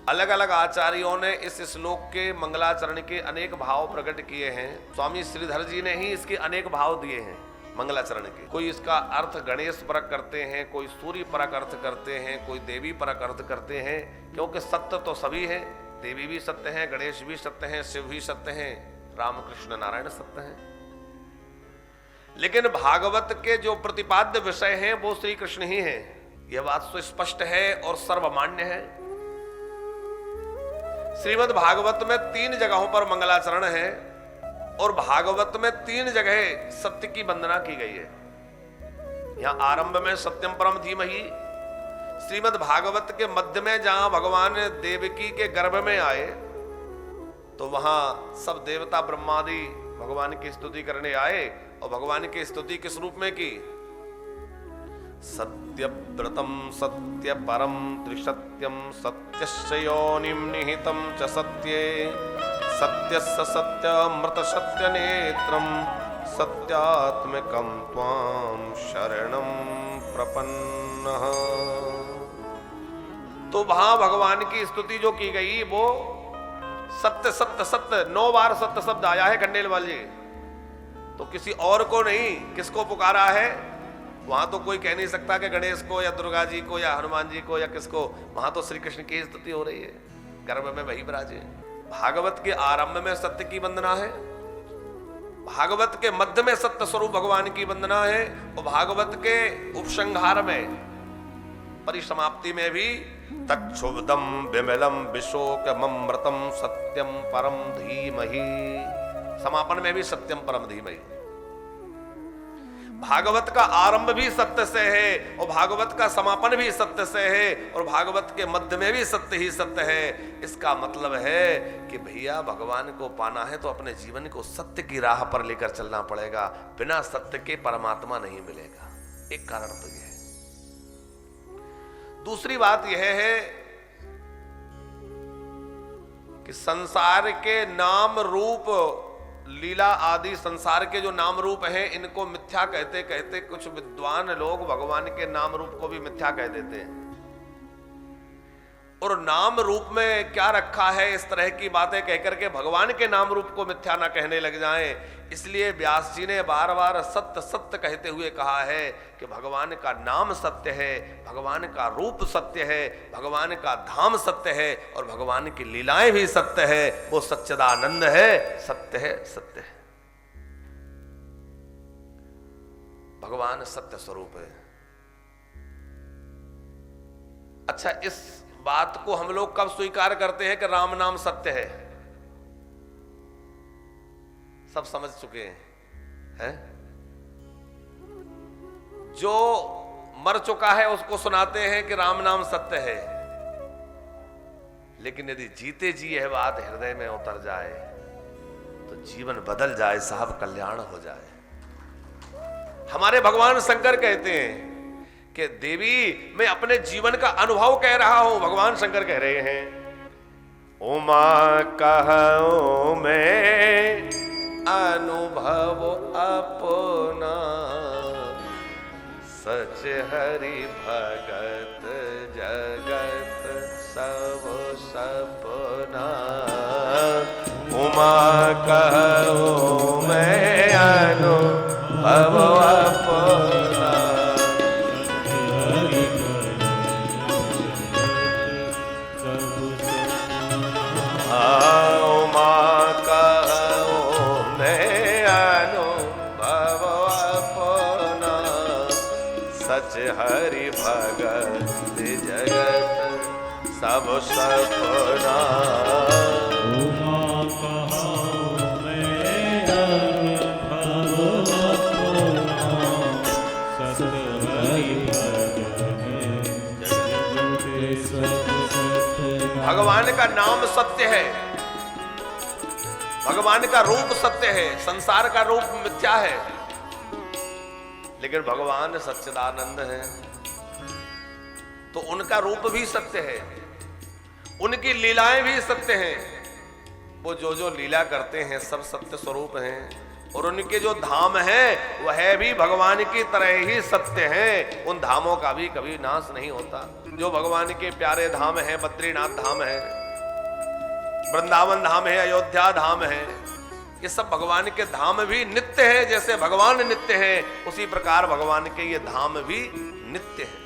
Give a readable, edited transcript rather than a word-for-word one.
अलग अलग आचार्यों ने इस श्लोक के मंगलाचरण के अनेक भाव प्रकट किए हैं। स्वामी श्रीधर जी ने ही इसके अनेक भाव दिए हैं मंगलाचरण के। कोई इसका अर्थ गणेश परक करते हैं, कोई सूर्य परक अर्थ करते हैं, कोई देवी परक अर्थ करते हैं, क्योंकि सत्य तो सभी है। देवी भी सत्य है, गणेश भी सत्य है, शिव भी सत्य है, रामकृष्ण नारायण सत्य है। लेकिन भागवत के जो प्रतिपाद्य विषय हैं वो श्री कृष्ण ही हैं। यह बात तो स्पष्ट है और सर्वमान्य है। श्रीमद् भागवत में 3 जगहों पर मंगलाचरण है और भागवत में 3 जगह सत्य की वंदना की गई है। यहां आरंभ में सत्यम परम धीमहि, श्रीमद् भागवत के मध्य में जहां भगवान देवकी के गर्भ में आए तो वहां सब देवता ब्रह्मादि भगवान की स्तुति करने आए और भगवान की स्तुति किस रूप में की? सत्यव्रतम सत्य परम त्रिसत्यम सत्यस्य योनिं निहितं च सत्ये सत्यस्य सत्यमृत सत्य नेत्रम सत्यात्मकं त्वां शरणं प्रपन्नः। तो वहां भगवान की स्तुति जो की गई वो सत्य सत्य सत्य 9 बार सत्य शब्द आया है खंडेलवाल जी। तो किसी और को नहीं, किसको पुकारा है? वहां तो कोई कह नहीं सकता कि गणेश को या दुर्गा जी को या हनुमान जी को या किसको, वहां तो श्री कृष्ण की स्तुति हो रही है, गर्भ में वही विराजे। भागवत के आरंभ में सत्य की वंदना है, भागवत के मध्य में सत्य स्वरूप भगवान की वंदना है और भागवत के उपसंहार में परिसमाप्ति में भी तच्छुभदम विमलम विशोकमृतम सत्यम परम धीमहि, समापन में भी सत्यम परम धीमहि। भागवत का आरंभ भी सत्य से है और भागवत का समापन भी सत्य से है और भागवत के मध्य में भी सत्य ही सत्य है। इसका मतलब है कि भैया भगवान को पाना है तो अपने जीवन को सत्य की राह पर लेकर चलना पड़ेगा, बिना सत्य के परमात्मा नहीं मिलेगा। एक कारण तो यह है। दूसरी बात यह है कि संसार के नाम रूप लीला आदि संसार के जो नाम रूप हैं इनको मिथ्या कहते कहते कुछ विद्वान लोग भगवान के नाम रूप को भी मिथ्या कह देते हैं और नाम रूप में क्या रखा है इस तरह की बातें कहकर के भगवान के नाम रूप को मिथ्या ना कहने लग जाएं। इसलिए व्यास जी ने बार बार सत्य सत्य कहते हुए कहा है कि भगवान का नाम सत्य है, भगवान का रूप सत्य है, भगवान का धाम सत्य है और भगवान की लीलाएं भी सत्य है। वो सच्चिदानंद है, सत्य है, सत्य है। भगवान सत्य स्वरूप है। अच्छा, इस बात को हम लोग कब स्वीकार करते हैं कि राम नाम सत्य है? सब समझ चुके हैं? जो मर चुका है उसको सुनाते हैं कि राम नाम सत्य है, लेकिन यदि जीते जी यह बात हृदय में उतर जाए तो जीवन बदल जाए साहब, कल्याण हो जाए। हमारे भगवान शंकर कहते हैं कि देवी मैं अपने जीवन का अनुभव कह रहा हूं। भगवान शंकर कह रहे हैं उमा कहूं मैं अनुभव अपना सच हरि भगत जगत सब सपना। उमा कहूं मैं अनुभव अपना हरि भगत जगत सब सपना। उमा कहूं मैं अनुभव अपना सत हरि भगत जगत सब सपना। भगवान का नाम सत्य है, भगवान का रूप सत्य है, संसार का रूप मिथ्या है, लेकिन भगवान सच्चिदानंद है तो उनका रूप भी सत्य है, उनकी लीलाएं भी सत्य हैं। वो जो जो लीला करते हैं सब सत्य स्वरूप हैं। और उनके जो धाम हैं वह भी भगवान की तरह ही सत्य हैं। उन धामों का भी कभी नाश नहीं होता। जो भगवान के प्यारे धाम हैं, बद्रीनाथ धाम है, वृंदावन धाम है, अयोध्या धाम है, ये सब भगवान के धाम भी नित्य है। जैसे भगवान नित्य है उसी प्रकार भगवान के ये धाम भी नित्य है।